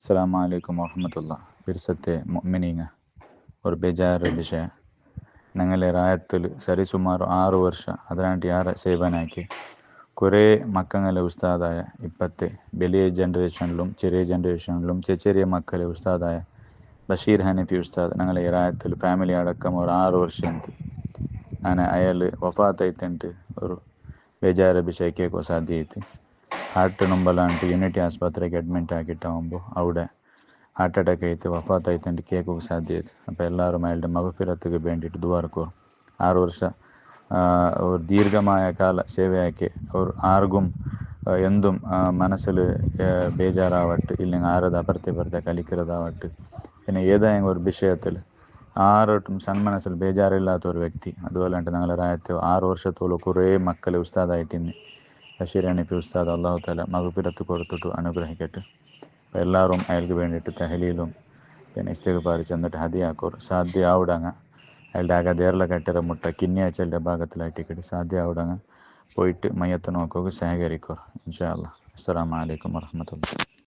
അസ്സലാമു അലൈക്കും വറഹ്മത്തുള്ളാ. പിർസത്തെ മുഅ്മിനീങ്ങ ഒരു ಬೇಜಾರ ವಿಷಯ. ഞങ്ങളെ റായത്തിൽ സരിസുമാർ 6 ವರ್ಷ അതിനായിട്ട് ಯಾರ സേവനാക്കി കുറേ മക്കങ്ങളെ ഉസ്താദായ ഇപ്പോഴത്തെ വലിയ ജനറേഷനിലും ചെറിയ ജനറേഷനിലും ചെറിയ മക്കളെ ഉസ്താദായ ബഷീർ ഹനഫി ഉസ്താദ് ഞങ്ങളെ റായത്തിൽ ഫാമിലി അടക്കം ഒരു 6 ವರ್ಷ ಅಂತ ನಾನು ಅയാൾ ವಫಾತೈತಂಟು ഒരു ಬೇಜಾರ ವಿಷಯ ಕೇಳೋ ಸಾಧ್ಯ ಐತಿ. ಹಾರ್ಟ್ ನಂಬಲಾಂಟು ಯೂನಿಟಿ ಆಸ್ಪತ್ರೆಗೆ ಅಡ್ಮಿಟ್ ಆಗಿಟ್ಟಾകുമ്പോൾ അവിടെ ഹാർട്ട് അറ്റാക്ക് ആയിട്ട് വഫാത്തായിട്ടുണ്ട് കേൾക്കുക സാധ്യത. അപ്പോൾ എല്ലാവരും അയാളുടെ മഗ്ഫിറത്തുക്ക് വേണ്ടിയിട്ട് ദുആർക്കോ. 6 ವರ್ಷ ഒരു ദീർഘമായ കാല സേവയാക്കി ഒരു ആർക്കും എന്തും മനസ്സിൽ ബേജാറാവട്ടെ ഇല്ലെങ്കിൽ ആരത് അപ്പുറത്തെ കളിக்கிறതാവട്ടെ പിന്നെ ഏതായെങ്കിലും ഒരു വിഷയത്തിൽ ആരോട്ടും സന്മനസ്സിൽ ബേജാറില്ലാത്ത ഒരു വ്യക്തി. അതുപോലെ ഞങ്ങളുടെ രാജ്യത്ത് 6 ವರ್ಷത്തോളം കുറേ മക്കളെ ഉസ്താദായിട്ടിന്ന് ബഷീർ ഹനഫി ഉസ്താദ് അള്ളാഹു തആല മഗ്ഫിറത്ത് കൊടുത്തിട്ട് അനുഗ്രഹിക്കട്ടെ. അപ്പോൾ എല്ലാവരും അയാൾക്ക് വേണ്ടിയിട്ട് തഹലീലും പിന്നെ ഇസ്തിഗ്ഫാർ ചെന്നിട്ട് ഹദിയാക്കോർ സാധ്യ ആവിടങ്ങ അയാളുടെ അകതേറിലെ കെട്ടിട മുട്ട കിന്നിയാച്ചലിൻ്റെ ഭാഗത്തിലായിട്ടിട്ട് സാധ്യ ആവിടങ്ങ പോയിട്ട് മയ്യത്ത് നോക്കുക സഹകരിക്കോർ ഇൻഷാ അല്ലാഹ്. അസ്സലാമു അലൈക്കും വറഹ്മത്തുള്ളാഹി.